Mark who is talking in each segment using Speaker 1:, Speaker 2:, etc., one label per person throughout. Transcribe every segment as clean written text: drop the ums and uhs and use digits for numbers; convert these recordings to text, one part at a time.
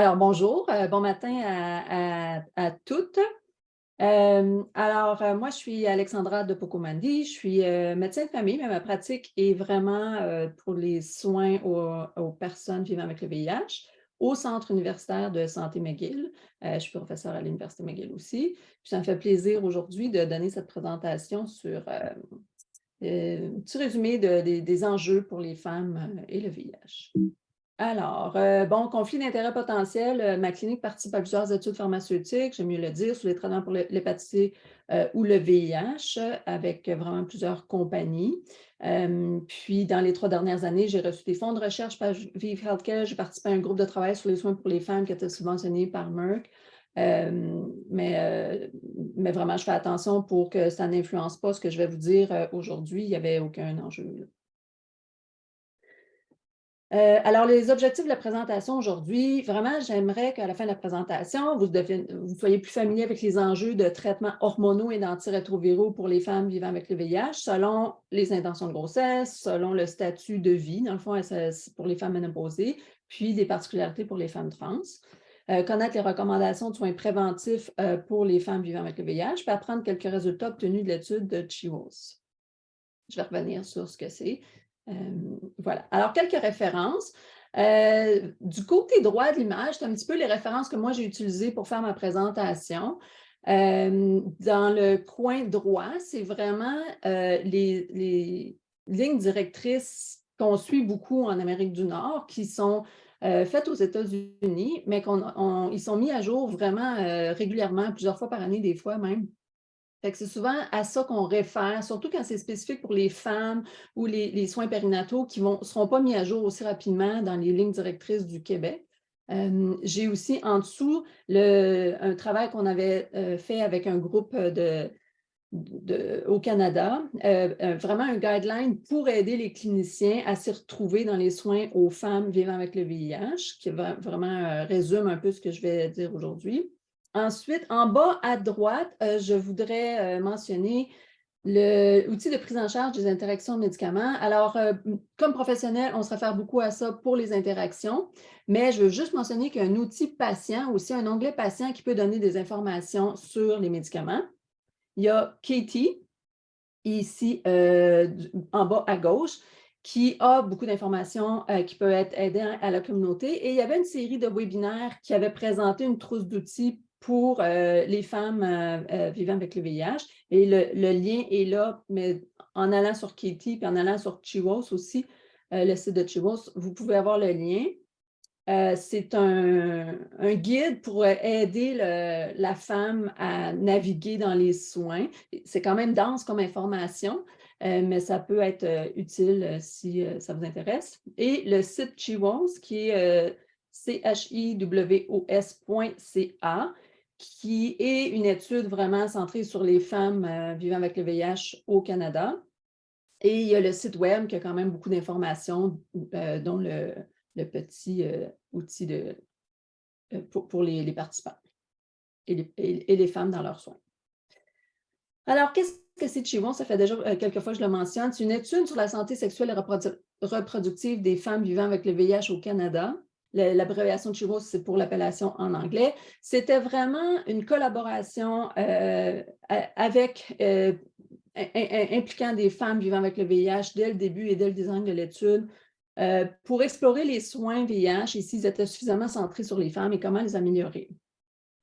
Speaker 1: Alors, bonjour, bon matin à toutes. Moi, je suis Alexandra de Pocomandi, je suis médecin de famille, mais ma pratique est vraiment pour les soins aux personnes vivant avec le VIH au Centre universitaire de santé McGill. Je suis professeure à l'Université McGill aussi. Puis ça me fait plaisir aujourd'hui de donner cette présentation sur un petit résumé des enjeux pour les femmes et le VIH. Alors, conflit d'intérêt potentiel, ma clinique participe à plusieurs études pharmaceutiques, j'aime mieux le dire, sur les traitements pour l'hépatite C ou le VIH, avec vraiment plusieurs compagnies. Puis, dans les 3 dernières années, j'ai reçu des fonds de recherche par Vive Healthcare, j'ai participé à un groupe de travail sur les soins pour les femmes qui était subventionné par Merck. Mais vraiment, je fais attention pour que ça n'influence pas ce que je vais vous dire aujourd'hui, il n'y avait aucun enjeu là. Alors, les objectifs de la présentation aujourd'hui, vraiment, j'aimerais qu'à la fin de la présentation, vous soyez plus familier avec les enjeux de traitements hormonaux et d'antirétroviraux pour les femmes vivant avec le VIH, selon les intentions de grossesse, selon le statut de vie, dans le fond, c'est pour les femmes ménopausées, puis des particularités pour les femmes trans. Connaître les recommandations de soins préventifs pour les femmes vivant avec le VIH, puis apprendre quelques résultats obtenus de l'étude de CHIWOS. Je vais revenir sur ce que c'est. Voilà. Alors, quelques références. Du côté droit de l'image, c'est un petit peu les références que moi j'ai utilisées pour faire ma présentation. Dans le coin droit, c'est vraiment les lignes directrices qu'on suit beaucoup en Amérique du Nord, qui sont faites aux États-Unis, mais ils sont mis à jour vraiment régulièrement, plusieurs fois par année, des fois même. Fait que c'est souvent à ça qu'on réfère, surtout quand c'est spécifique pour les femmes ou les soins périnataux qui ne seront pas mis à jour aussi rapidement dans les lignes directrices du Québec. J'ai aussi en dessous un travail qu'on avait fait avec un groupe au Canada, vraiment un guideline pour aider les cliniciens à s'y retrouver dans les soins aux femmes vivant avec le VIH, qui vraiment résume un peu ce que je vais dire aujourd'hui. Ensuite, en bas à droite, je voudrais mentionner l'outil de prise en charge des interactions de médicaments. Alors, comme professionnel, on se réfère beaucoup à ça pour les interactions, mais je veux juste mentionner qu'il y a un outil patient, aussi un onglet patient qui peut donner des informations sur les médicaments. Il y a Katie, ici en bas à gauche, qui a beaucoup d'informations qui peuvent être aider à la communauté. Et il y avait une série de webinaires qui avaient présenté une trousse d'outils pour les femmes vivant avec le VIH. Et le lien est là, mais en allant sur Katie puis en allant sur CHIWOS aussi, le site de CHIWOS, vous pouvez avoir le lien. C'est un guide pour aider la femme à naviguer dans les soins. C'est quand même dense comme information, mais ça peut être utile si ça vous intéresse. Et le site CHIWOS, qui est chiwos.ca, qui est une étude vraiment centrée sur les femmes vivant avec le VIH au Canada. Et il y a le site web qui a quand même beaucoup d'informations, dont le petit outil pour les participants et les femmes dans leurs soins. Alors, qu'est-ce que c'est CHIWOS? Ça fait déjà quelques fois que je le mentionne. C'est une étude sur la santé sexuelle et reproductive des femmes vivant avec le VIH au Canada. L'abréviation de CHIWOS, c'est pour l'appellation en anglais. C'était vraiment une collaboration avec impliquant des femmes vivant avec le VIH dès le début et dès le design de l'étude pour explorer les soins VIH et s'ils étaient suffisamment centrés sur les femmes et comment les améliorer.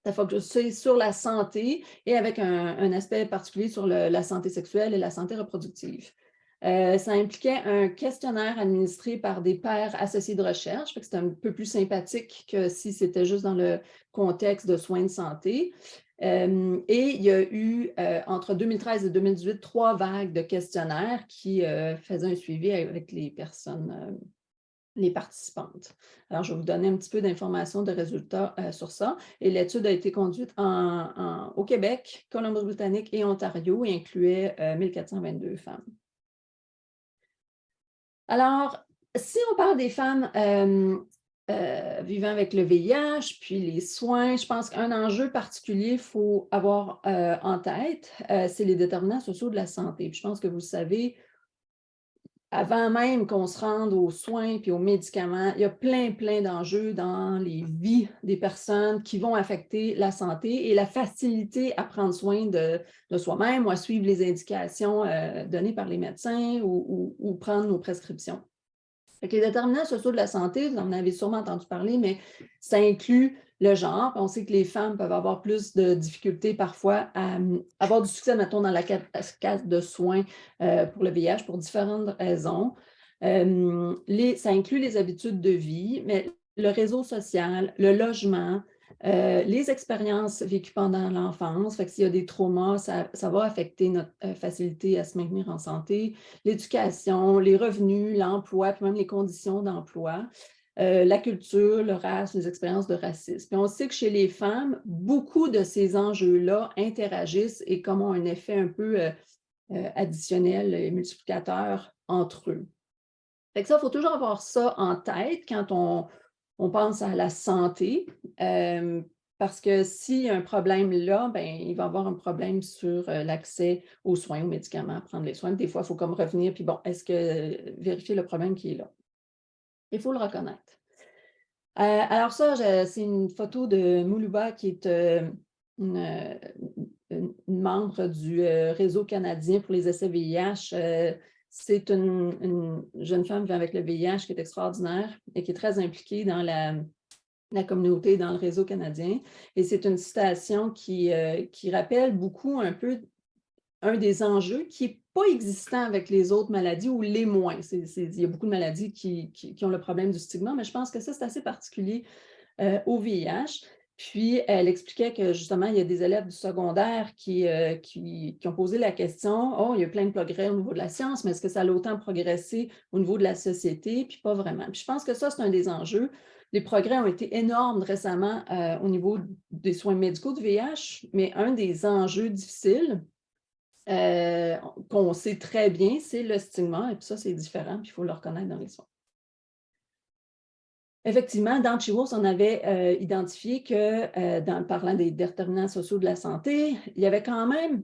Speaker 1: Ça focusait sur la santé et avec un aspect particulier sur la santé sexuelle et la santé reproductive. Ça impliquait un questionnaire administré par des pairs associés de recherche, c'était un peu plus sympathique que si c'était juste dans le contexte de soins de santé. Et il y a eu, entre 2013 et 2018, 3 vagues de questionnaires qui faisaient un suivi avec les personnes, les participantes. Alors, je vais vous donner un petit peu d'informations, de résultats sur ça. Et l'étude a été conduite au Québec, Colombie-Britannique et Ontario et incluait 1422 femmes. Alors, si on parle des femmes vivant avec le VIH, puis les soins, je pense qu'un enjeu particulier qu'il faut avoir en tête, c'est les déterminants sociaux de la santé. Puis je pense que vous le savez, avant même qu'on se rende aux soins puis aux médicaments, il y a plein d'enjeux dans les vies des personnes qui vont affecter la santé et la facilité à prendre soin de soi-même ou à suivre les indications données par les médecins ou prendre nos prescriptions. Fait que les déterminants sociaux de la santé, vous en avez sûrement entendu parler, mais ça inclut le genre. On sait que les femmes peuvent avoir plus de difficultés parfois à avoir du succès, mettons, dans la cascade de soins pour le VIH pour différentes raisons. Ça inclut les habitudes de vie, mais le réseau social, le logement, les expériences vécues pendant l'enfance. Fait que s'il y a des traumas, ça va affecter notre facilité à se maintenir en santé. L'éducation, les revenus, l'emploi, puis même les conditions d'emploi, la culture, le race, les expériences de racisme. Puis on sait que chez les femmes, beaucoup de ces enjeux-là interagissent et comme ont un effet un peu additionnel et multiplicateur entre eux. Fait que ça, il faut toujours avoir ça en tête quand on pense à la santé, parce que s'il y a un problème là, ben, il va y avoir un problème sur l'accès aux soins, aux médicaments, à prendre les soins. Des fois, il faut comme revenir, puis bon, est-ce que vérifier le problème qui est là? Il faut le reconnaître. Alors ça, c'est une photo de Moulouba qui est une membre du réseau canadien pour les essais VIH. C'est une jeune femme vivant avec le VIH qui est extraordinaire et qui est très impliquée dans la communauté, dans le réseau canadien. Et c'est une citation qui rappelle beaucoup un peu un des enjeux qui n'est pas existant avec les autres maladies ou les moins. Il y a beaucoup de maladies qui ont le problème du stigma, mais je pense que ça, c'est assez particulier au VIH. Puis, elle expliquait que justement, il y a des élèves du secondaire qui ont posé la question, « Oh, il y a plein de progrès au niveau de la science, mais est-ce que ça a autant progressé au niveau de la société? » Puis pas vraiment. Puis je pense que ça, c'est un des enjeux. Les progrès ont été énormes récemment au niveau des soins médicaux du VIH, mais un des enjeux difficiles qu'on sait très bien, c'est le stigma, et puis ça, c'est différent, puis il faut le reconnaître dans les soins. Effectivement, dans Chiwos, on avait identifié que, parlant des déterminants sociaux de la santé, il y avait quand même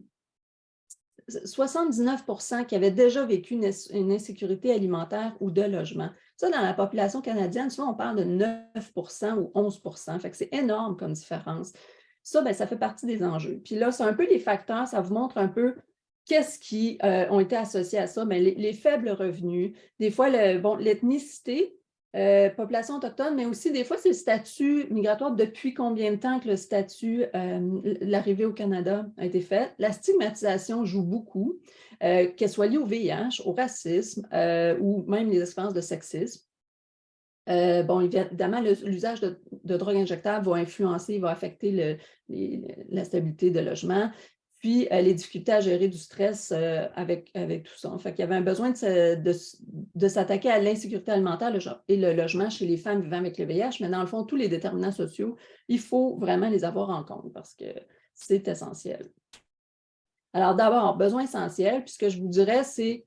Speaker 1: 79 qui avaient déjà vécu une insécurité alimentaire ou de logement. Ça, dans la population canadienne, souvent, on parle de 9 ou 11 fait que c'est énorme comme différence. Ça, bien, ça fait partie des enjeux. Puis là, c'est un peu les facteurs, ça vous montre un peu qu'est-ce qui ont été associés à ça. Bien, les faibles revenus, des fois, l'ethnicité, population autochtone, mais aussi des fois, c'est le statut migratoire. Depuis combien de temps que le statut, l'arrivée au Canada a été faite? La stigmatisation joue beaucoup, qu'elle soit liée au VIH, au racisme ou même les expériences de sexisme. Bon, évidemment, l'usage de drogues injectables va influencer, va affecter la stabilité de logement. Puis, les difficultés à gérer du stress avec tout ça. Fait qu'il y avait un besoin de s'attaquer à l'insécurité alimentaire et le logement chez les femmes vivant avec le VIH, mais dans le fond, tous les déterminants sociaux, il faut vraiment les avoir en compte parce que c'est essentiel. Alors d'abord, besoin essentiel, puis ce que je vous dirais, c'est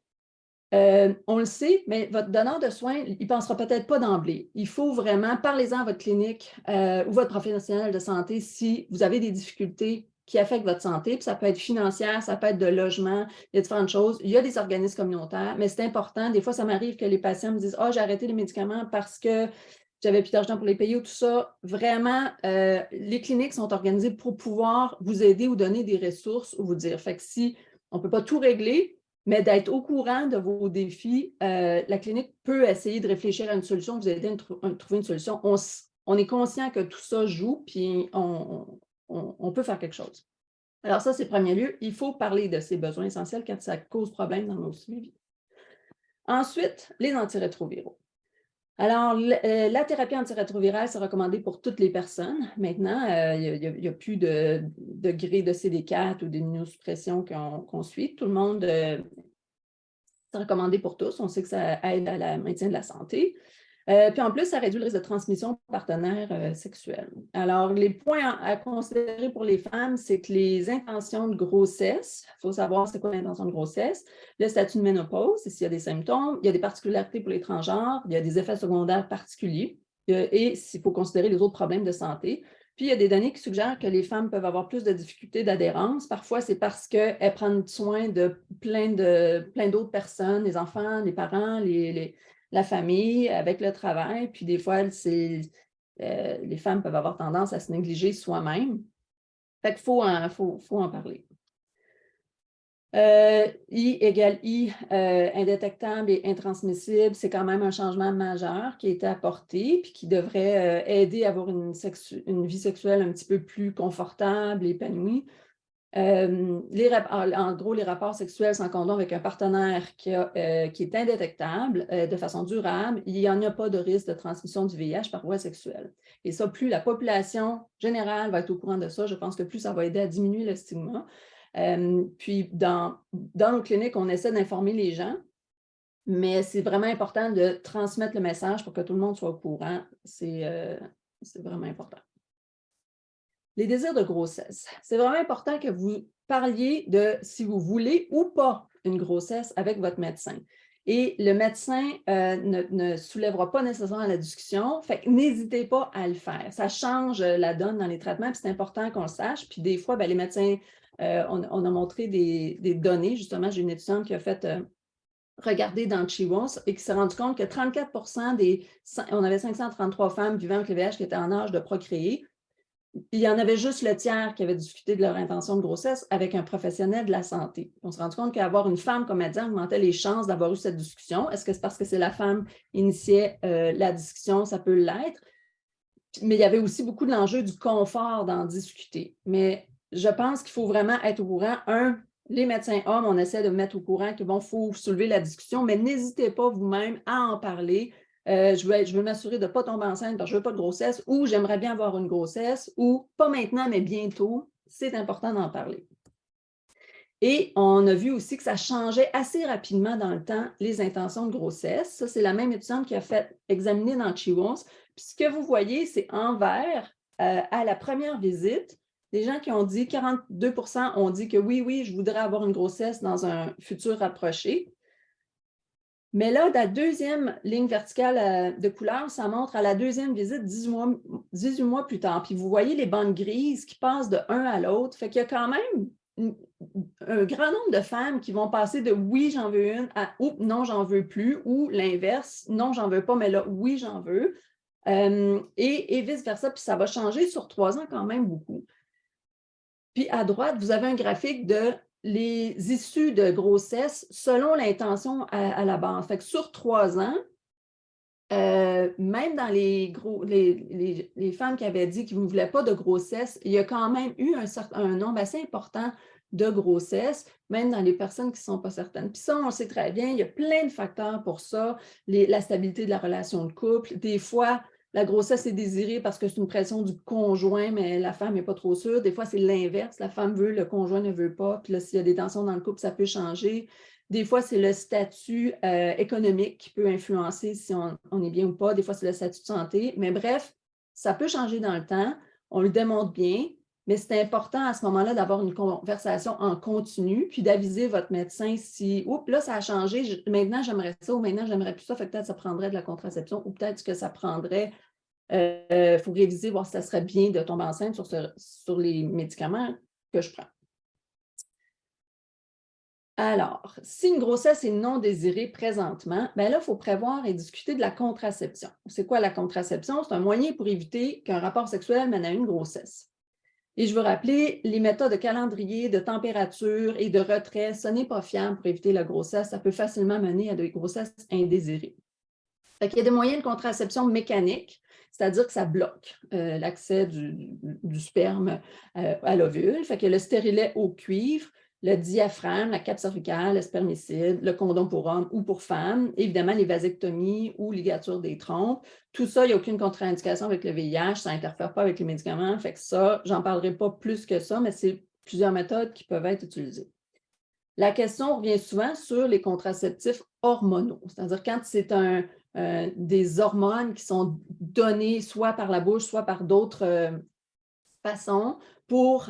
Speaker 1: on le sait, mais votre donneur de soins, il ne pensera peut-être pas d'emblée. Il faut vraiment, parlez-en à votre clinique ou votre professionnel de santé si vous avez des difficultés qui affectent votre santé. Puis ça peut être financière, ça peut être de logement, il y a différentes choses. Il y a des organismes communautaires, mais c'est important. Des fois, ça m'arrive que les patients me disent « Ah, j'ai arrêté les médicaments parce que j'avais plus d'argent pour les payer ou tout ça. » Vraiment, les cliniques sont organisées pour pouvoir vous aider ou donner des ressources ou vous dire. Fait que si on ne peut pas tout régler, mais d'être au courant de vos défis, la clinique peut essayer de réfléchir à une solution, vous aider à trouver une solution. On est conscient que tout ça joue, puis on peut faire quelque chose. Alors ça, c'est le premier lieu. Il faut parler de ces besoins essentiels quand ça cause problème dans nos suivis. Ensuite, les antirétroviraux. Alors, la thérapie antirétrovirale, c'est recommandé pour toutes les personnes. Maintenant, il n'y a plus de degré de CD4 ou d'immunosuppression qu'on suit. Tout le monde, c'est recommandé pour tous. On sait que ça aide à la maintien de la santé. Puis en plus, ça réduit le risque de transmission partenaire sexuel. Alors, les points à considérer pour les femmes, c'est que les intentions de grossesse, il faut savoir c'est quoi l'intention de grossesse, le statut de ménopause, s'il y a des symptômes, il y a des particularités pour les transgenres, il y a des effets secondaires particuliers et il faut considérer les autres problèmes de santé. Puis, il y a des données qui suggèrent que les femmes peuvent avoir plus de difficultés d'adhérence. Parfois, c'est parce qu'elles prennent soin de plein d'autres personnes, les enfants, les parents, la famille, avec le travail. Puis, des fois, les femmes peuvent avoir tendance à se négliger soi-même. Fait qu'il faut en parler. I égale I, indétectable et intransmissible, c'est quand même un changement majeur qui a été apporté puis qui devrait aider à avoir une vie sexuelle un petit peu plus confortable, épanouie. En gros, les rapports sexuels sans condom avec un partenaire qui est indétectable de façon durable, il n'y en a pas de risque de transmission du VIH par voie sexuelle. Et ça, plus la population générale va être au courant de ça, je pense que plus ça va aider à diminuer le stigma. Puis, dans nos cliniques, on essaie d'informer les gens, mais c'est vraiment important de transmettre le message pour que tout le monde soit au courant. C'est vraiment important. Les désirs de grossesse. C'est vraiment important que vous parliez de si vous voulez ou pas une grossesse avec votre médecin. Et le médecin ne soulèvera pas nécessairement la discussion, fait que n'hésitez pas à le faire. Ça change la donne dans les traitements, puis c'est important qu'on le sache. Puis des fois, les médecins, on a montré des données, justement, j'ai une étudiante qui a fait regarder dans Chiwas et qui s'est rendu compte que 34 on avait 533 femmes vivant avec le VIH qui étaient en âge de procréer. Il y en avait juste le tiers qui avait discuté de leur intention de grossesse avec un professionnel de la santé. On s'est rendu compte qu'avoir une femme comme médecin augmentait les chances d'avoir eu cette discussion. Est-ce que c'est parce que c'est la femme qui initiait la discussion? Ça peut l'être. Mais il y avait aussi beaucoup de l'enjeu du confort d'en discuter. Mais je pense qu'il faut vraiment être au courant. Les médecins hommes, on essaie de mettre au courant qu'il faut soulever la discussion, mais n'hésitez pas vous-même à en parler. Je veux m'assurer de ne pas tomber enceinte parce que je ne veux pas de grossesse, ou j'aimerais bien avoir une grossesse, ou pas maintenant, mais bientôt. C'est important d'en parler. Et on a vu aussi que ça changeait assez rapidement dans le temps les intentions de grossesse. Ça, c'est la même étudiante qui a fait examiner dans Chiwas. Puis ce que vous voyez, c'est en vert, à la première visite, les gens qui ont dit, 42 ont dit que oui, je voudrais avoir une grossesse dans un futur rapproché. Mais là, la deuxième ligne verticale de couleur, ça montre à la deuxième visite 18 mois plus tard. Puis vous voyez les bandes grises qui passent de un à l'autre. Fait qu'il y a quand même un grand nombre de femmes qui vont passer de oui, j'en veux une à non, j'en veux plus, ou l'inverse, non, j'en veux pas, mais là, oui, j'en veux. Et vice-versa. Puis ça va changer sur 3 ans quand même beaucoup. Puis à droite, vous avez un graphique de les issues de grossesse selon l'intention à la base. Fait que sur 3 ans, même dans les femmes qui avaient dit qu'ils ne voulaient pas de grossesse, il y a quand même eu un nombre assez important de grossesse, même dans les personnes qui ne sont pas certaines. Puis ça, on le sait très bien, il y a plein de facteurs pour ça, la stabilité de la relation de couple. Des fois, la grossesse est désirée parce que c'est une pression du conjoint, mais la femme n'est pas trop sûre. Des fois, c'est l'inverse. La femme veut, le conjoint ne veut pas. Puis là, s'il y a des tensions dans le couple, ça peut changer. Des fois, c'est le statut économique qui peut influencer si on est bien ou pas. Des fois, c'est le statut de santé. Mais bref, ça peut changer dans le temps. On le démontre bien. Mais c'est important à ce moment-là d'avoir une conversation en continu, puis d'aviser votre médecin si, oups, là, ça a changé, maintenant j'aimerais ça, ou maintenant j'aimerais plus ça, fait que peut-être ça prendrait de la contraception, ou peut-être que ça prendrait, il faut réviser, voir si ça serait bien de tomber enceinte sur les médicaments que je prends. Alors, si une grossesse est non désirée présentement, bien là, il faut prévoir et discuter de la contraception. C'est quoi la contraception? C'est un moyen pour éviter qu'un rapport sexuel mène à une grossesse. Et je veux rappeler, les méthodes de calendrier, de température et de retrait, ce n'est pas fiable pour éviter la grossesse. Ça peut facilement mener à des grossesses indésirées. Il y a des moyens de contraception mécanique, c'est-à-dire que ça bloque l'accès du sperme à l'ovule. Fait que le stérilet au cuivre, le diaphragme, la cape cervicale, le spermicide, le condom pour hommes ou pour femmes, évidemment les vasectomies ou ligatures des trompes. Tout ça, il n'y a aucune contre-indication avec le VIH, ça n'interfère pas avec les médicaments. Fait que ça, j'en parlerai pas plus que ça, mais c'est plusieurs méthodes qui peuvent être utilisées. La question revient souvent sur les contraceptifs hormonaux, c'est-à-dire quand c'est des hormones qui sont données soit par la bouche, soit par d'autres façons pour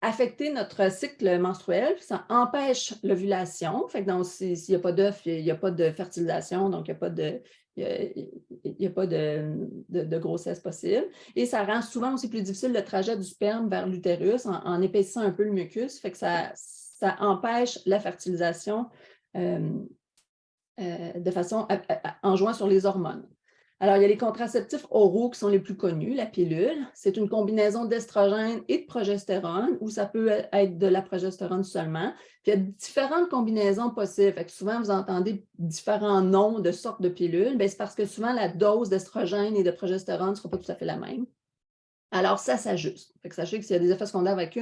Speaker 1: affecter notre cycle menstruel. Ça empêche l'ovulation. Fait que s'il n'y a pas d'œuf, il n'y a pas de fertilisation, donc il n'y a pas il n'y a pas de grossesse possible. Et ça rend souvent aussi plus difficile le trajet du sperme vers l'utérus en épaississant un peu le mucus, fait que ça empêche la fertilisation de façon en jouant sur les hormones. Alors, il y a les contraceptifs oraux qui sont les plus connus, la pilule. C'est une combinaison d'estrogène et de progestérone, ou ça peut être de la progestérone seulement. Puis, il y a différentes combinaisons possibles. Fait que souvent, vous entendez différents noms de sortes de pilules. C'est parce que souvent, la dose d'estrogène et de progestérone ne sera pas tout à fait la même. Alors, ça s'ajuste. Sachez que s'il y a des effets secondaires avec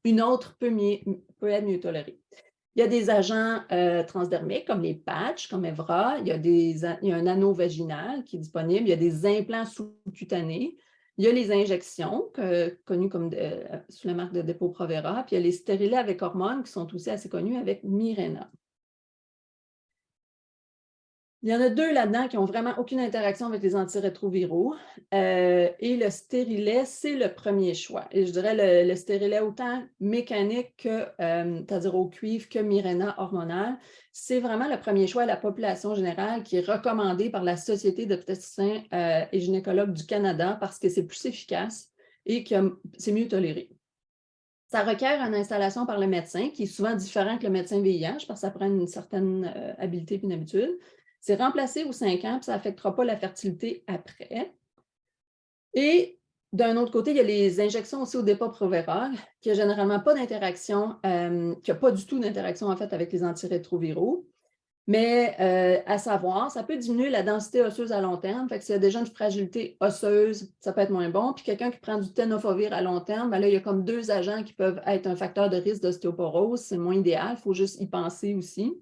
Speaker 1: une autre peut être mieux tolérée. Il y a des agents transdermiques comme les patchs, comme Evra. Il y a un anneau vaginal qui est disponible. Il y a des implants sous-cutanés. Il y a les injections, connues comme sous la marque de Depo-Provera. Puis il y a les stérilets avec hormones qui sont aussi assez connus avec Mirena. Il y en a 2 là-dedans qui n'ont vraiment aucune interaction avec les antirétroviraux. Et le stérilet, c'est le premier choix. Et je dirais le stérilet autant mécanique que, c'est-à-dire au cuivre, que Mirena hormonal, c'est vraiment le premier choix à la population générale qui est recommandé par la Société d'obstétriciens et gynécologues du Canada parce que c'est plus efficace et que c'est mieux toléré. Ça requiert une installation par le médecin qui est souvent différent que le médecin VIH parce que ça prend une certaine habileté et une habitude. C'est remplacé aux 5 ans, puis ça n'affectera pas la fertilité après. Et d'un autre côté, il y a les injections aussi au Depo-Provera, qui n'a généralement pas d'interaction, qui n'a pas du tout d'interaction en fait avec les antirétroviraux. Mais à savoir, ça peut diminuer la densité osseuse à long terme. Fait que s'il y a déjà une fragilité osseuse, ça peut être moins bon. Puis quelqu'un qui prend du tenofovir à long terme, là, il y a comme 2 agents qui peuvent être un facteur de risque d'ostéoporose. C'est moins idéal, il faut juste y penser aussi.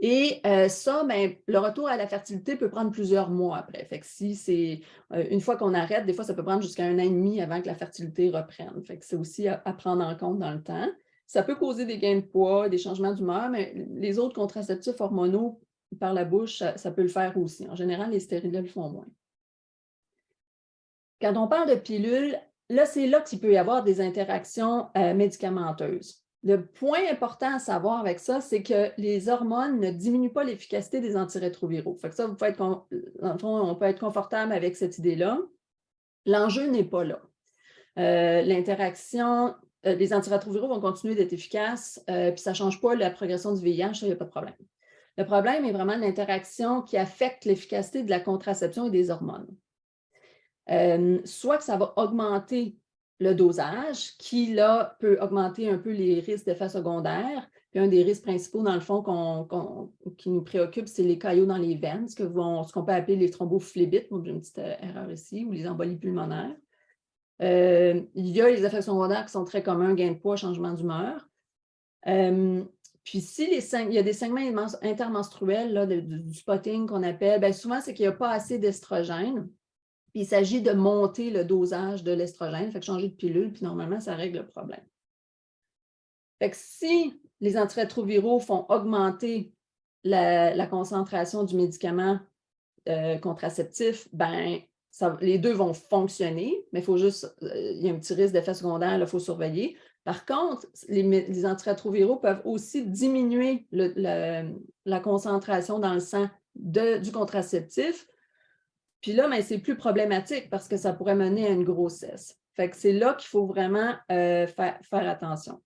Speaker 1: Et ça, le retour à la fertilité peut prendre plusieurs mois après. Fait que si c'est une fois qu'on arrête, des fois, ça peut prendre jusqu'à 1 an et demi avant que la fertilité reprenne. Fait que c'est aussi à prendre en compte dans le temps. Ça peut causer des gains de poids, des changements d'humeur, mais les autres contraceptifs hormonaux par la bouche, ça peut le faire aussi. En général, les stérilets le font moins. Quand on parle de pilules, là, c'est là qu'il peut y avoir des interactions médicamenteuses. Le point important à savoir avec ça, c'est que les hormones ne diminuent pas l'efficacité des antirétroviraux. Fait que ça, dans le fond, on peut être confortable avec cette idée-là. L'enjeu n'est pas là. L'interaction, les antirétroviraux vont continuer d'être efficaces, puis ça ne change pas la progression du VIH, ça, il n'y a pas de problème. Le problème est vraiment l'interaction qui affecte l'efficacité de la contraception et des hormones. Soit que ça va augmenter le dosage, qui, là, peut augmenter un peu les risques d'effets secondaires. Puis un des risques principaux, dans le fond, qui nous préoccupe, c'est les caillots dans les veines, ce qu'on peut appeler les thrombophlébites, donc j'ai une petite erreur ici, ou les embolies pulmonaires. Il y a les effets secondaires qui sont très communs, gain de poids, changement d'humeur. Puis il y a des saignements intermenstruels, là, du spotting qu'on appelle, souvent, c'est qu'il n'y a pas assez d'estrogène. Puis il s'agit de monter le dosage de l'estrogène, fait que changer de pilule, puis normalement, ça règle le problème. Fait que si les antirétroviraux font augmenter la concentration du médicament contraceptif, les 2 vont fonctionner, mais il faut juste, il y a un petit risque d'effet secondaire, il faut surveiller. Par contre, les antirétroviraux peuvent aussi diminuer la concentration dans le sang du contraceptif. Puis là, c'est plus problématique parce que ça pourrait mener à une grossesse. Fait que c'est là qu'il faut vraiment faire attention.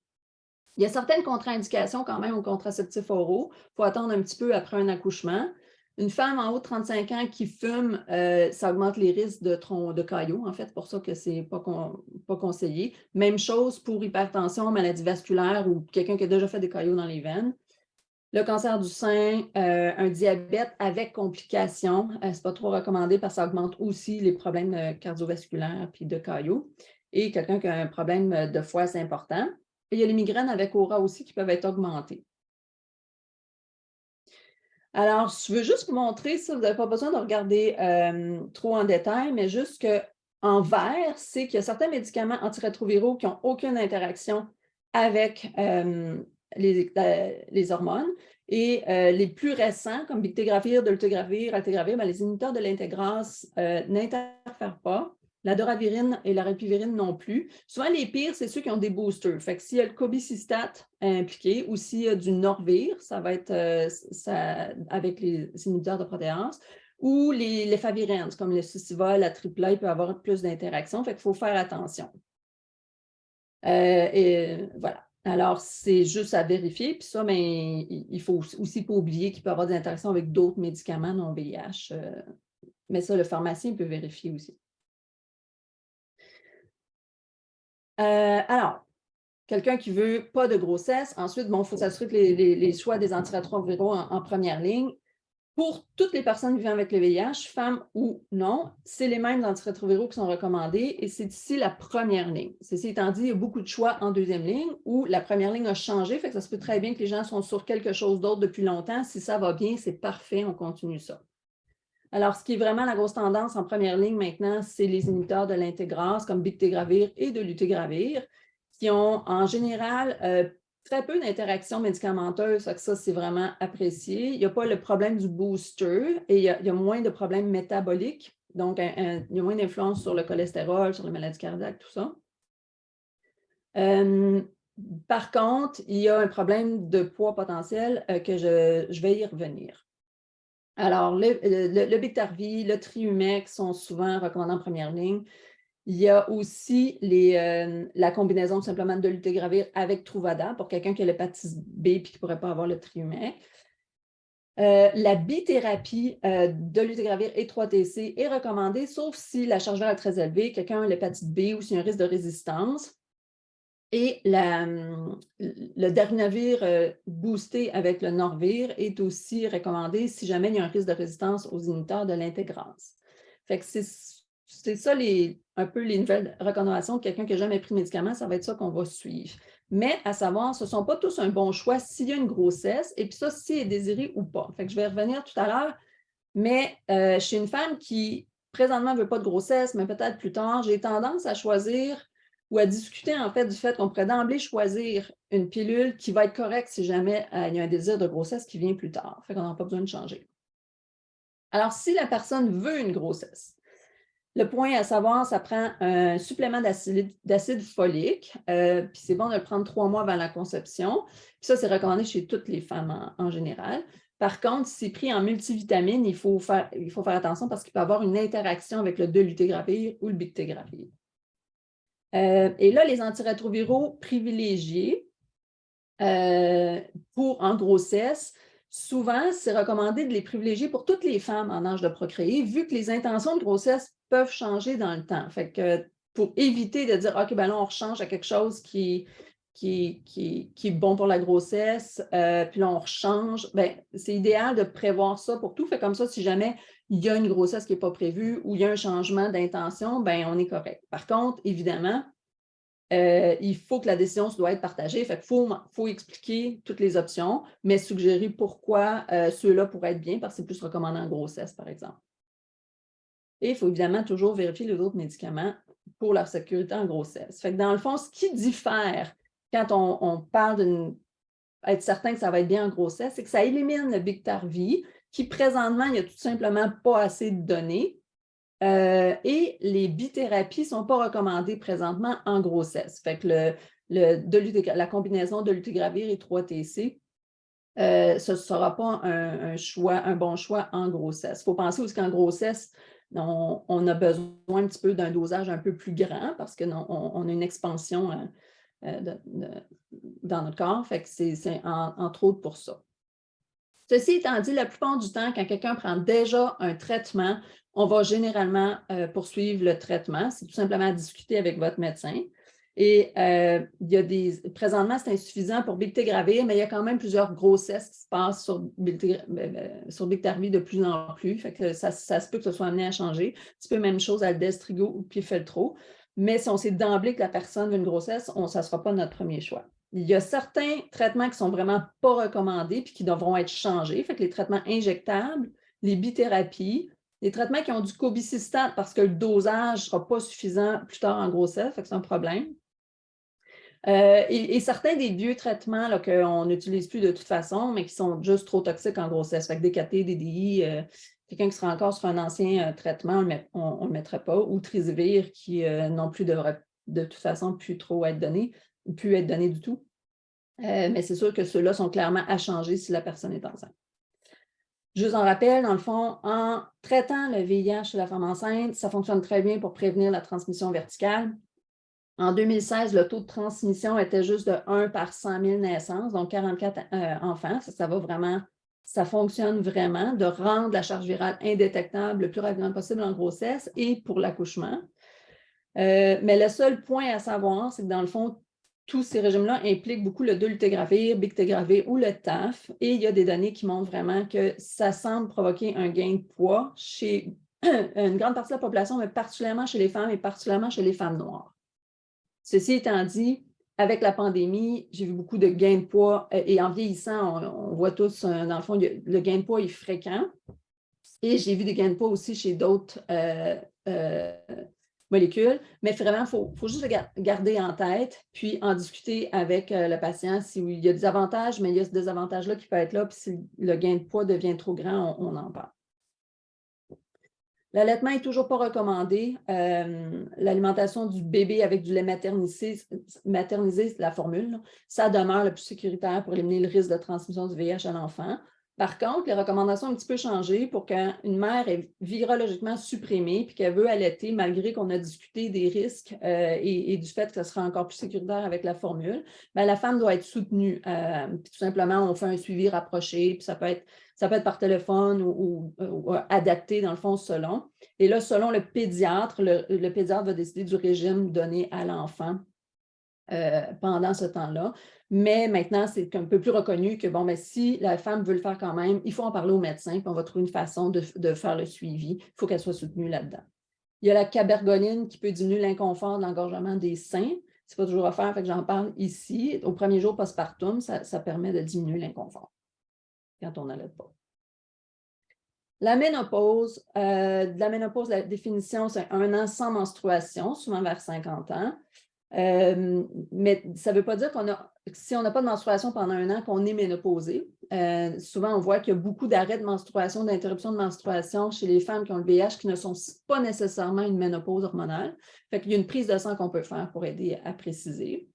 Speaker 1: Il y a certaines contre-indications quand même aux contraceptifs oraux. Il faut attendre un petit peu après un accouchement. Une femme en haut de 35 ans qui fume, ça augmente les risques de caillots, en fait, pour ça que ce n'est pas conseillé. Même chose pour hypertension, maladie vasculaire ou quelqu'un qui a déjà fait des caillots dans les veines. Le cancer du sein, un diabète avec complications, ce n'est pas trop recommandé parce que ça augmente aussi les problèmes cardiovasculaires puis de caillots. Et quelqu'un qui a un problème de foie, c'est important. Et il y a les migraines avec aura aussi qui peuvent être augmentées. Alors, je veux juste vous montrer ça, vous n'avez pas besoin de regarder trop en détail, mais juste qu'en vert, c'est qu'il y a certains médicaments antirétroviraux qui n'ont aucune interaction avec les hormones. Et les plus récents, comme Bictegravir, Dolutegravir, Altegravir, les inhibiteurs de l'intégrase n'interfèrent pas. La doravirine et la rilpivirine non plus. Souvent, les pires, c'est ceux qui ont des boosters. Fait que s'il y a le cobicistate impliqué ou s'il y a du Norvir, ça va être avec les inhibiteurs de protéase. ou les favirennes, comme le Siciva, la tripla, il peut avoir plus d'interactions, fait qu'il faut faire attention. Et voilà. Alors, c'est juste à vérifier. Puis ça, mais il faut aussi pas oublier qu'il peut y avoir des interactions avec d'autres médicaments non VIH. Mais ça, le pharmacien peut vérifier aussi. Alors, quelqu'un qui veut pas de grossesse, ensuite, bon, il faut s'assurer que les choix des antirétroviraux en première ligne. Pour toutes les personnes vivant avec le VIH, femmes ou non, c'est les mêmes antirétroviraux qui sont recommandés et c'est ici la première ligne. Ceci étant dit, il y a beaucoup de choix en deuxième ligne où la première ligne a changé, fait que ça se peut très bien que les gens sont sur quelque chose d'autre depuis longtemps. Si ça va bien, c'est parfait, on continue ça. Alors, ce qui est vraiment la grosse tendance en première ligne maintenant, c'est les inhibiteurs de l'intégrase comme bictegravir et de lutegravir qui ont en général très peu d'interactions médicamenteuses. Ça, c'est vraiment apprécié. Il n'y a pas le problème du booster et il y a moins de problèmes métaboliques. Donc, il y a moins d'influence sur le cholestérol, sur les maladies cardiaques, tout ça. Par contre, il y a un problème de poids potentiel que je vais y revenir. Alors, le Biktarvy, le Triumeq sont souvent recommandés en première ligne. Il y a aussi la combinaison tout simplement de dolutegravir avec Truvada pour quelqu'un qui a l'hépatite B et qui ne pourrait pas avoir le Triumeq. La bithérapie dolutegravir et 3-TC est recommandée, sauf si la charge virale est très élevée, quelqu'un a l'hépatite B ou s'il y a un risque de résistance. Et le darunavir boosté avec le Norvir est aussi recommandé si jamais il y a un risque de résistance aux inhibiteurs de l'intégrase. Fait que c'est ça un peu les nouvelles recommandations de quelqu'un qui n'a jamais pris de médicaments, ça va être ça qu'on va suivre. Mais à savoir, ce ne sont pas tous un bon choix s'il y a une grossesse et puis ça, s'il est désiré ou pas. Fait que je vais revenir tout à l'heure, mais chez une femme qui présentement ne veut pas de grossesse, mais peut-être plus tard, j'ai tendance à choisir ou à discuter en fait du fait qu'on pourrait d'emblée choisir une pilule qui va être correcte si jamais il y a un désir de grossesse qui vient plus tard. Fait qu'on n'a pas besoin de changer. Alors, si la personne veut une grossesse, le point à savoir, ça prend un supplément d'acide folique, puis c'est bon de le prendre 3 mois avant la conception. Puis ça, c'est recommandé chez toutes les femmes en général. Par contre, si c'est pris en multivitamines, il faut faire attention parce qu'il peut y avoir une interaction avec le dolutegravir ou le bictegravir. Et là, les antirétroviraux privilégiés en grossesse, souvent, c'est recommandé de les privilégier pour toutes les femmes en âge de procréer, vu que les intentions de grossesse peuvent changer dans le temps. Fait que pour éviter de dire, OK, ben là, on rechange à quelque chose qui est bon pour la grossesse, puis là, on rechange, ben, c'est idéal de prévoir ça pour tout. Fait comme ça, si jamais il y a une grossesse qui n'est pas prévue ou il y a un changement d'intention, ben, on est correct. Par contre, évidemment, il faut que la décision doit être partagée. Fait qu'il faut expliquer toutes les options, mais suggérer pourquoi ceux-là pourraient être bien, parce que c'est plus recommandé en grossesse, par exemple. Et il faut évidemment toujours vérifier les autres médicaments pour leur sécurité en grossesse. Fait que dans le fond, ce qui diffère quand on parle d'être certain que ça va être bien en grossesse, c'est que ça élimine le Biktarvy, qui présentement, il n'y a tout simplement pas assez de données. Et les bithérapies ne sont pas recommandées présentement en grossesse. Fait que la combinaison de dolutegravir et 3-TC, ce ne sera pas un bon choix en grossesse. Il faut penser aussi qu'en grossesse, on a besoin un petit peu d'un dosage un peu plus grand parce qu'on a une expansion dans notre corps. Fait que c'est entre autres pour ça. Ceci étant dit, la plupart du temps, quand quelqu'un prend déjà un traitement, on va généralement poursuivre le traitement. C'est tout simplement à discuter avec votre médecin. Et présentement, c'est insuffisant pour bictegravir, mais il y a quand même plusieurs grossesses qui se passent sur Biktarvy de plus en plus. Fait que ça se peut que ce soit amené à changer. Un petit peu même chose à le Destrigo ou Piffeltro. Mais si on sait d'emblée que la personne veut une grossesse, ça ne sera pas notre premier choix. Il y a certains traitements qui ne sont vraiment pas recommandés et qui devront être changés. Fait que les traitements injectables, les bithérapies, les traitements qui ont du cobicistate parce que le dosage ne sera pas suffisant plus tard en grossesse, fait que c'est un problème. Et certains des vieux traitements qu'on n'utilise plus de toute façon, mais qui sont juste trop toxiques en grossesse. Fait que DKT, DDI, quelqu'un qui sera encore sur un ancien traitement, on ne le mettrait pas, ou Trisivir, qui non plus devrait de toute façon plus être donné du tout. Mais c'est sûr que ceux-là sont clairement à changer si la personne est enceinte. Juste en rappel, dans le fond, en traitant le VIH chez la femme enceinte, ça fonctionne très bien pour prévenir la transmission verticale. En 2016, le taux de transmission était juste de 1 par 100 000 naissances, donc 44 enfants. Ça va vraiment, ça fonctionne vraiment de rendre la charge virale indétectable le plus rapidement possible en grossesse et pour l'accouchement. Mais le seul point à savoir, c'est que dans le fond, tous ces régimes-là impliquent beaucoup le dolutegravir, bictegravir ou le TAF. Et il y a des données qui montrent vraiment que ça semble provoquer un gain de poids chez une grande partie de la population, mais particulièrement chez les femmes et particulièrement chez les femmes noires. Ceci étant dit, avec la pandémie, j'ai vu beaucoup de gains de poids et en vieillissant, on voit tous, dans le fond, le gain de poids est fréquent. Et j'ai vu des gains de poids aussi chez d'autres molécules, mais vraiment, il faut juste le garder en tête, puis en discuter avec le patient s'il y a des avantages, mais il y a ce désavantage-là qui peut être là, puis si le gain de poids devient trop grand, on en parle. L'allaitement n'est toujours pas recommandé. L'alimentation du bébé avec du lait maternisé, c'est la formule, ça demeure le plus sécuritaire pour éliminer le risque de transmission du VIH à l'enfant. Par contre, les recommandations ont un petit peu changé pour qu'une mère est virologiquement supprimée puis qu'elle veut allaiter, malgré qu'on a discuté des risques et du fait que ce sera encore plus sécuritaire avec la formule, bien, la femme doit être soutenue. Puis tout simplement, on fait un suivi rapproché, puis ça peut être par téléphone ou adapté, dans le fond, selon. Et là, selon le pédiatre, le pédiatre va décider du régime donné à l'enfant pendant ce temps-là. Mais maintenant, c'est un peu plus reconnu que, bon, mais si la femme veut le faire quand même, il faut en parler au médecin, puis on va trouver une façon de faire le suivi. Il faut qu'elle soit soutenue là-dedans. Il y a la cabergoline qui peut diminuer l'inconfort de l'engorgement des seins. Ce n'est pas toujours à faire, fait que j'en parle ici. Au premier jour postpartum, ça permet de diminuer l'inconfort quand on n'allait pas. La ménopause, la définition, c'est 1 an sans menstruation, souvent vers 50 ans. Mais ça ne veut pas dire si on n'a pas de menstruation pendant 1 an, qu'on est ménopausé. Souvent, on voit qu'il y a beaucoup d'arrêts de menstruation, d'interruption de menstruation chez les femmes qui ont le VIH qui ne sont pas nécessairement une ménopause hormonale. Fait qu'il y a une prise de sang qu'on peut faire pour aider à préciser.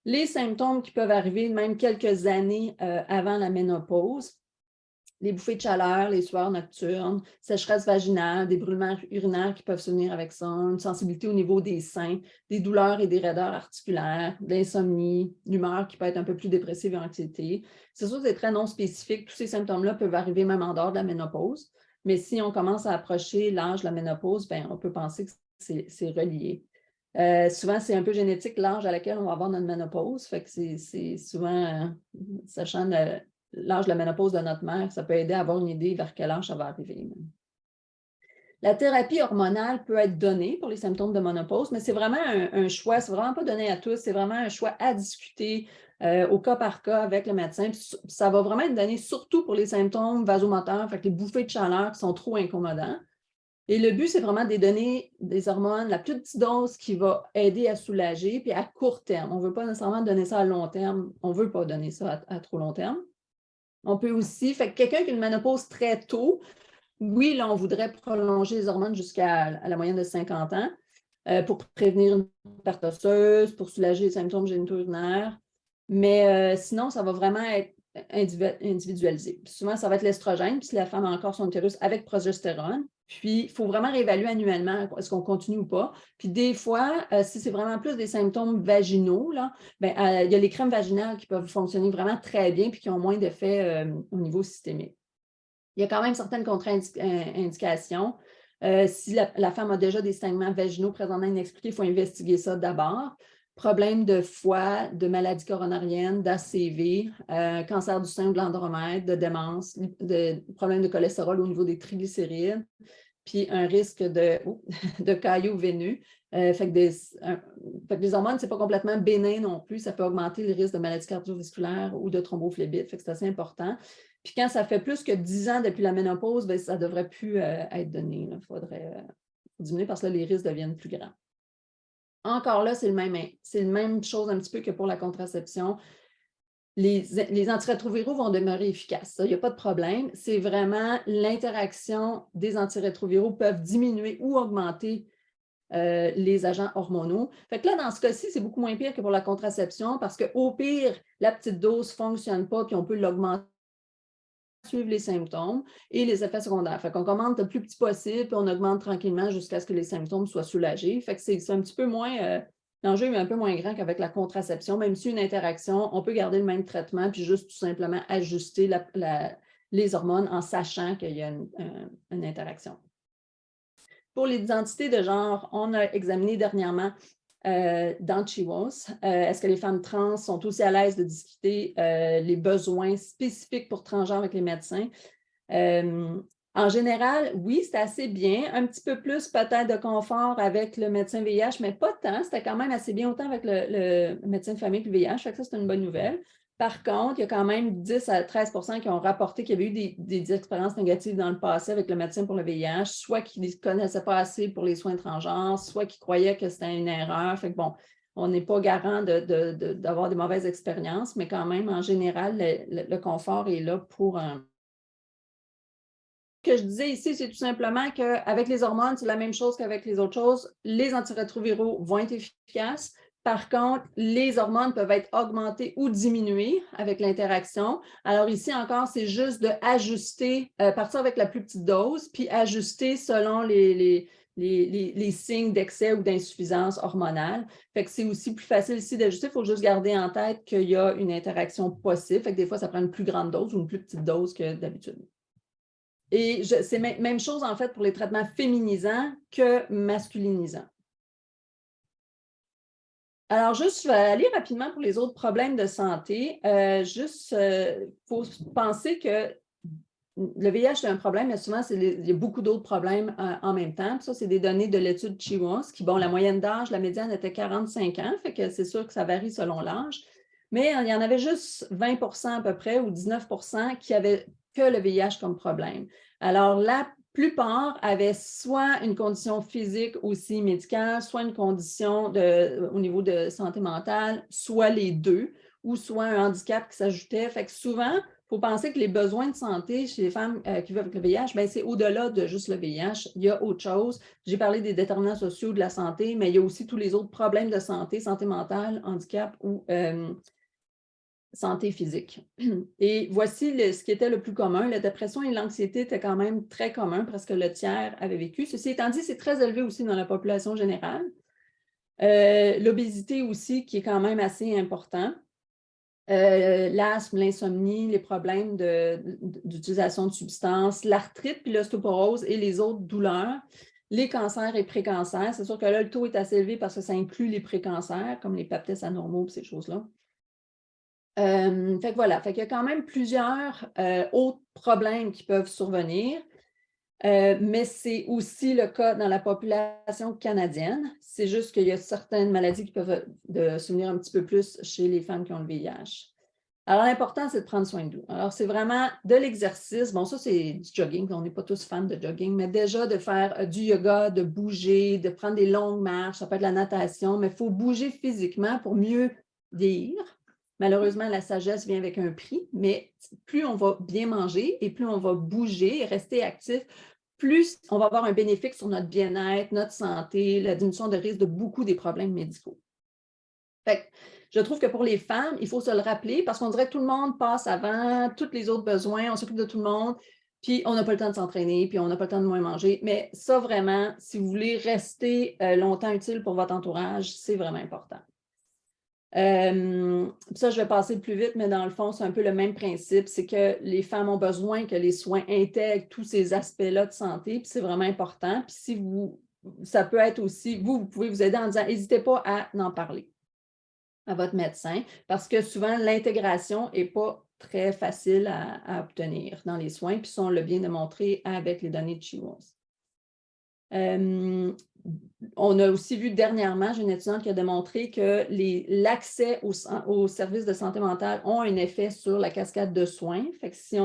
Speaker 1: Les symptômes qui peuvent arriver même quelques années avant la ménopause, les bouffées de chaleur, les sueurs nocturnes, sécheresse vaginale, des brûlements urinaires qui peuvent se venir avec ça, une sensibilité au niveau des seins, des douleurs et des raideurs articulaires, de l'insomnie, l'humeur qui peut être un peu plus dépressive et anxiété. C'est sûr que c'est très non spécifique. Tous ces symptômes-là peuvent arriver même en dehors de la ménopause. Mais si on commence à approcher l'âge de la ménopause, bien, on peut penser que c'est relié. Souvent, c'est un peu génétique l'âge à laquelle on va avoir notre ménopause. Fait que c'est souvent, sachant l'âge de la ménopause de notre mère, ça peut aider à avoir une idée vers quel âge ça va arriver. La thérapie hormonale peut être donnée pour les symptômes de ménopause, mais c'est vraiment un choix, c'est vraiment pas donné à tous, c'est vraiment un choix à discuter au cas par cas avec le médecin. Puis ça va vraiment être donné surtout pour les symptômes vasomoteurs, fait que les bouffées de chaleur qui sont trop incommodants. Et le but, c'est vraiment de donner des hormones, la plus petite dose qui va aider à soulager, puis à court terme. On ne veut pas nécessairement donner ça à long terme, on ne veut pas donner ça à trop long terme. On peut aussi, fait que quelqu'un qui a une ménopause très tôt, oui, là, on voudrait prolonger les hormones jusqu'à la moyenne de 50 ans pour prévenir une perte osseuse, pour soulager les symptômes génito-urinaires. Mais sinon, ça va vraiment être individualisé. Puis souvent, ça va être l'estrogène, puis si la femme a encore son utérus avec progestérone. Puis, il faut vraiment réévaluer annuellement, est-ce qu'on continue ou pas. Puis des fois, si c'est vraiment plus des symptômes vaginaux, là, ben, il y a les crèmes vaginales qui peuvent fonctionner vraiment très bien puis qui ont moins d'effet au niveau systémique. Il y a quand même certaines contre-indications. Si la femme a déjà des saignements vaginaux présentement inexpliqués, il faut investiguer ça d'abord. Problèmes de foie, de maladies coronariennes, d'ACV, cancer du sein ou de l'endomètre, de démence, problèmes de cholestérol au niveau des triglycérides, puis un risque de caillots veineux. Fait que les hormones, ce n'est pas complètement bénin non plus. Ça peut augmenter le risque de maladies cardiovasculaires ou de thrombophlébite. Fait que c'est assez important. Puis quand ça fait plus que 10 ans depuis la ménopause, bien, ça ne devrait plus être donné. Il faudrait diminuer parce que là, les risques deviennent plus grands. Encore là, c'est le même chose un petit peu que pour la contraception. Les antirétroviraux vont demeurer efficaces. Il n'y a pas de problème. C'est vraiment l'interaction des antirétroviraux peuvent diminuer ou augmenter les agents hormonaux. Fait que là, dans ce cas-ci, c'est beaucoup moins pire que pour la contraception parce qu'au pire, la petite dose ne fonctionne pas puis on peut l'augmenter suivre les symptômes et les effets secondaires. Fait qu'on commence le plus petit possible, puis on augmente tranquillement jusqu'à ce que les symptômes soient soulagés. Fait que c'est un petit peu moins, l'enjeu est un peu moins grand qu'avec la contraception. Même si une interaction, on peut garder le même traitement, puis juste tout simplement ajuster les hormones en sachant qu'il y a une interaction. Pour l'identité de genre, on a examiné dernièrement dans CHIWOS, est-ce que les femmes trans sont aussi à l'aise de discuter les besoins spécifiques pour transgenres avec les médecins? En général, oui, c'est assez bien. Un petit peu plus peut-être de confort avec le médecin VIH, mais pas tant. C'était quand même assez bien, autant avec le médecin de famille que le VIH. Fait que ça, c'est une bonne nouvelle. Par contre, il y a quand même 10 à 13 qui ont rapporté qu'il y avait eu des expériences négatives dans le passé avec le médecin pour le VIH, soit qu'ils ne connaissaient pas assez pour les soins transgenres, soit qu'ils croyaient que c'était une erreur. Fait que bon, on n'est pas garant d'avoir des mauvaises expériences, mais quand même, en général, le confort est là pour Ce que je disais ici, c'est tout simplement qu'avec les hormones, c'est la même chose qu'avec les autres choses. Les antirétroviraux vont être efficaces. Par contre, les hormones peuvent être augmentées ou diminuées avec l'interaction. Alors ici encore, c'est juste d'ajuster, partir avec la plus petite dose, puis ajuster selon les signes d'excès ou d'insuffisance hormonale. Fait que c'est aussi plus facile ici d'ajuster. Il faut juste garder en tête qu'il y a une interaction possible. Fait que des fois, ça prend une plus grande dose ou une plus petite dose que d'habitude. Et c'est même chose, en fait, pour les traitements féminisants que masculinisants. Alors, juste, je vais aller rapidement pour les autres problèmes de santé. Il faut penser que le VIH, c'est un problème, mais souvent, il y a beaucoup d'autres problèmes en même temps. Puis ça, c'est des données de l'étude CHIWOS, qui, bon, la moyenne d'âge, la médiane était 45 ans, fait que c'est sûr que ça varie selon l'âge. Mais il y en avait juste 20 à peu près, ou 19 qui avaient que le VIH comme problème. Alors, la plupart avaient soit une condition physique aussi médicale, soit une condition au niveau de santé mentale, soit les deux, ou soit un handicap qui s'ajoutait. Fait que souvent, il faut penser que les besoins de santé chez les femmes qui vivent avec le VIH, bien, c'est au-delà de juste le VIH. Il y a autre chose. J'ai parlé des déterminants sociaux de la santé, mais il y a aussi tous les autres problèmes de santé mentale, handicap ou santé physique. Et voici ce qui était le plus commun. La dépression et l'anxiété étaient quand même très communs, presque le tiers avait vécu. Ceci étant dit, c'est très élevé aussi dans la population générale. L'obésité aussi, qui est quand même assez important. L'asthme, l'insomnie, les problèmes d'utilisation de substances, l'arthrite, puis l'ostéoporose et les autres douleurs, les cancers et précancers. C'est sûr que là, le taux est assez élevé parce que ça inclut les précancers, comme les papilles anormaux et ces choses-là. Fait que voilà, fait qu'il y a quand même plusieurs autres problèmes qui peuvent survenir, mais c'est aussi le cas dans la population canadienne. C'est juste qu'il y a certaines maladies qui peuvent survenir un petit peu plus chez les femmes qui ont le VIH. Alors, l'important, c'est de prendre soin de nous. Alors, c'est vraiment de l'exercice. Bon, ça, c'est du jogging. On n'est pas tous fans de jogging, mais déjà de faire du yoga, de bouger, de prendre des longues marches, ça peut être la natation, mais il faut bouger physiquement pour mieux vieillir. Malheureusement, la sagesse vient avec un prix, mais plus on va bien manger et plus on va bouger et rester actif, plus on va avoir un bénéfice sur notre bien-être, notre santé, la diminution de risque de beaucoup des problèmes médicaux. Fait que je trouve que pour les femmes, il faut se le rappeler parce qu'on dirait que tout le monde passe avant, tous les autres besoins, on s'occupe de tout le monde, puis on n'a pas le temps de s'entraîner, puis on n'a pas le temps de moins manger. Mais ça, vraiment, si vous voulez rester longtemps utile pour votre entourage, c'est vraiment important. Ça, je vais passer plus vite, mais dans le fond, c'est un peu le même principe. C'est que les femmes ont besoin que les soins intègrent tous ces aspects-là de santé, puis c'est vraiment important. Puis si ça peut être aussi, vous pouvez vous aider en disant, n'hésitez pas à en parler à votre médecin, parce que souvent, l'intégration n'est pas très facile à obtenir dans les soins, puis ça, on l'a bien démontré avec les données de CHIWOS. On a aussi vu dernièrement, j'ai une étudiante qui a démontré que l'accès aux services de santé mentale ont un effet sur la cascade de soins. Fait que si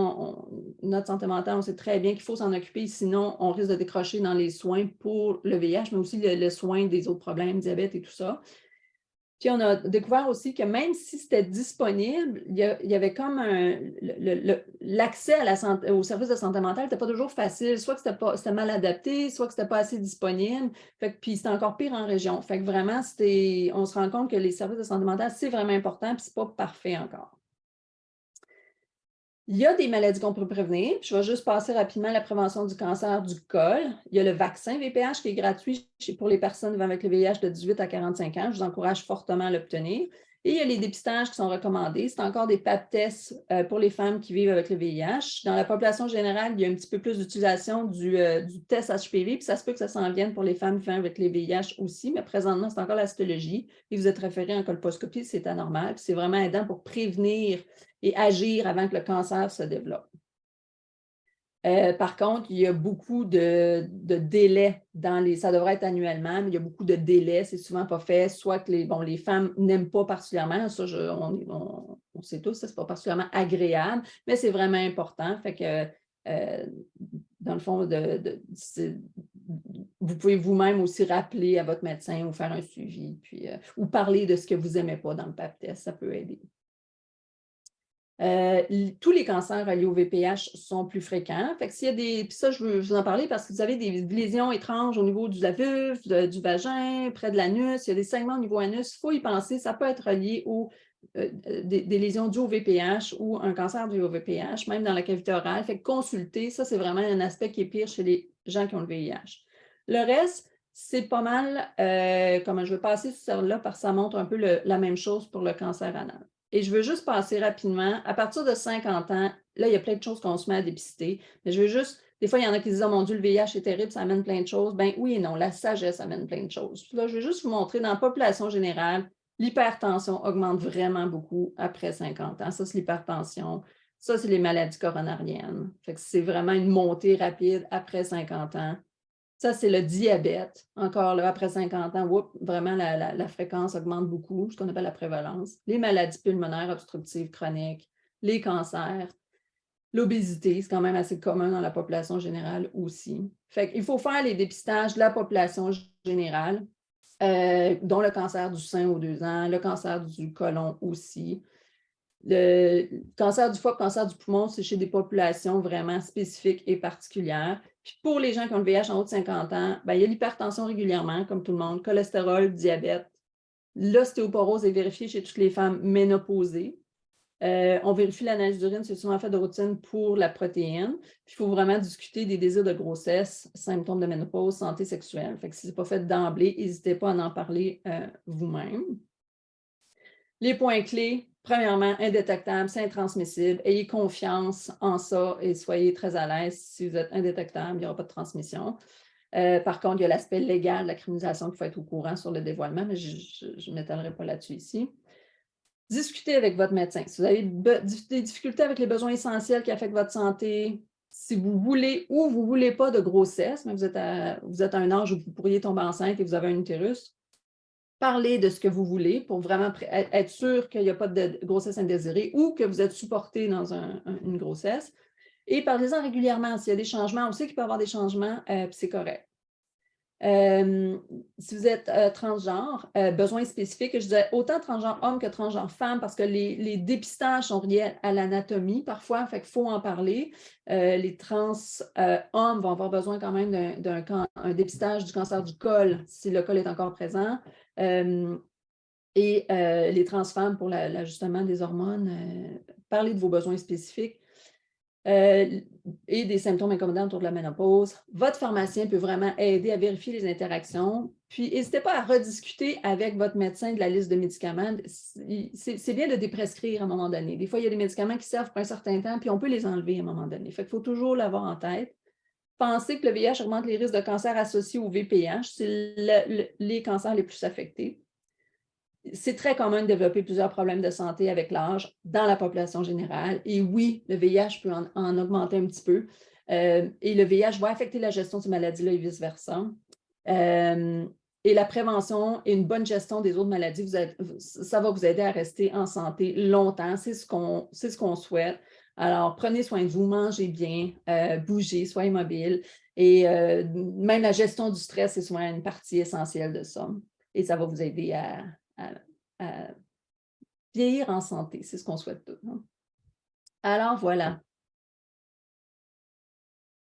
Speaker 1: notre santé mentale, on sait très bien qu'il faut s'en occuper, sinon on risque de décrocher dans les soins pour le VIH, mais aussi le soin des autres problèmes, diabète et tout ça. Puis on a découvert aussi que même si c'était disponible, il y avait comme l'accès aux services de santé mentale n'était pas toujours facile. Soit que c'était mal adapté, soit que c'était pas assez disponible. Puis c'était encore pire en région. Fait que vraiment, on se rend compte que les services de santé mentale, c'est vraiment important, puis c'est pas parfait encore. Il y a des maladies qu'on peut prévenir. Je vais juste passer rapidement à la prévention du cancer du col. Il y a le vaccin VPH qui est gratuit pour les personnes vivant avec le VIH de 18 à 45 ans. Je vous encourage fortement à l'obtenir. Et il y a les dépistages qui sont recommandés. C'est encore des pap tests pour les femmes qui vivent avec le VIH. Dans la population générale, il y a un petit peu plus d'utilisation du test HPV, puis ça se peut que ça s'en vienne pour les femmes vivant avec les VIH aussi, mais présentement, c'est encore la cytologie. Et vous êtes référé en colposcopie, c'est anormal. C'est vraiment aidant pour prévenir et agir avant que le cancer se développe. Par contre, il y a beaucoup de délais dans les... Ça devrait être annuellement, mais il y a beaucoup de délais. C'est souvent pas fait. Soit que les femmes n'aiment pas particulièrement. Ça, on sait tous, ça, c'est pas particulièrement agréable, mais c'est vraiment important. Fait que, dans le fond, vous pouvez vous-même aussi rappeler à votre médecin ou faire un suivi, puis, ou parler de ce que vous n'aimez pas dans le pap test. Ça peut aider. Tous les cancers reliés au VPH sont plus fréquents. Fait que s'il y a des... Puis ça, je veux vous en parler parce que vous avez des lésions étranges au niveau de la vulve, du vagin, près de l'anus. Il y a des saignements au niveau anus. Il faut y penser. Ça peut être relié aux des lésions dues au VPH ou un cancer dû au VPH, même dans la cavité orale. Fait que consulter, ça, c'est vraiment un aspect qui est pire chez les gens qui ont le VIH. Le reste, c'est pas mal, comme je veux passer sur celle-là parce que ça montre un peu la même chose pour le cancer anal. Et je veux juste passer rapidement, à partir de 50 ans, là, il y a plein de choses qu'on se met à dépister, mais je veux juste, des fois, il y en a qui disent « Oh mon Dieu, le VIH est terrible, ça amène plein de choses. » Ben oui et non, la sagesse amène plein de choses. Puis là, je vais juste vous montrer, dans la population générale, l'hypertension augmente vraiment beaucoup après 50 ans. Ça, c'est l'hypertension. Ça, c'est les maladies coronariennes. Fait que c'est vraiment une montée rapide après 50 ans. Ça, c'est le diabète. Encore là, après 50 ans, vraiment, la fréquence augmente beaucoup, ce qu'on appelle la prévalence. Les maladies pulmonaires obstructives chroniques, les cancers, l'obésité, c'est quand même assez commun dans la population générale aussi. Fait qu'il faut faire les dépistages de la population générale, dont le cancer du sein aux 2 ans, le cancer du côlon aussi. Le cancer du foie, le cancer du poumon, c'est chez des populations vraiment spécifiques et particulières. Puis pour les gens qui ont le VIH en haut de 50 ans, ben, il y a l'hypertension régulièrement, comme tout le monde, cholestérol, diabète. L'ostéoporose est vérifiée chez toutes les femmes ménopausées. On vérifie l'analyse d'urine, c'est souvent fait de routine pour la protéine. Puis il faut vraiment discuter des désirs de grossesse, symptômes de ménopause, santé sexuelle. Fait que si ce n'est pas fait d'emblée, n'hésitez pas à en parler vous-même. Les points clés, premièrement, indétectable, c'est intransmissible. Ayez confiance en ça et soyez très à l'aise. Si vous êtes indétectable, il n'y aura pas de transmission. Par contre, il y a l'aspect légal de la criminalisation qu'il faut être au courant sur le dévoilement, mais je ne m'étalerai pas là-dessus ici. Discutez avec votre médecin. Si vous avez des difficultés avec les besoins essentiels qui affectent votre santé, si vous voulez ou vous ne voulez pas de grossesse, mais vous êtes à un âge où vous pourriez tomber enceinte et vous avez un utérus, parlez de ce que vous voulez pour vraiment être sûr qu'il n'y a pas de grossesse indésirée ou que vous êtes supporté dans une grossesse. Et parlez-en régulièrement. S'il y a des changements, on sait qu'il peut y avoir des changements, puis c'est correct. Si vous êtes transgenre, besoins spécifiques, je disais autant transgenre homme que transgenre femme parce que les dépistages sont liés à l'anatomie parfois, fait qu'il faut en parler. Les trans hommes vont avoir besoin quand même d'un dépistage du cancer du col si le col est encore présent. Et les trans femmes pour l'ajustement des hormones, parlez de vos besoins spécifiques. Et des symptômes incommodants autour de la ménopause. Votre pharmacien peut vraiment aider à vérifier les interactions. Puis, n'hésitez pas à rediscuter avec votre médecin de la liste de médicaments. C'est bien de déprescrire à un moment donné. Des fois, il y a des médicaments qui servent pour un certain temps, puis on peut les enlever à un moment donné. Fait qu'il faut toujours l'avoir en tête. Pensez que le VIH augmente les risques de cancer associés au VPH. C'est les cancers les plus affectés. C'est très commun de développer plusieurs problèmes de santé avec l'âge dans la population générale. Et oui, le VIH peut en augmenter un petit peu. Et le VIH va affecter la gestion de ces maladies-là et vice-versa. Et la prévention et une bonne gestion des autres maladies, ça va vous aider à rester en santé longtemps. C'est ce qu'on souhaite. Alors, prenez soin de vous, mangez bien, bougez, soyez mobile. Et même la gestion du stress, c'est souvent une partie essentielle de ça. Et ça va vous aider à vieillir en santé. C'est ce qu'on souhaite tous. Alors, voilà.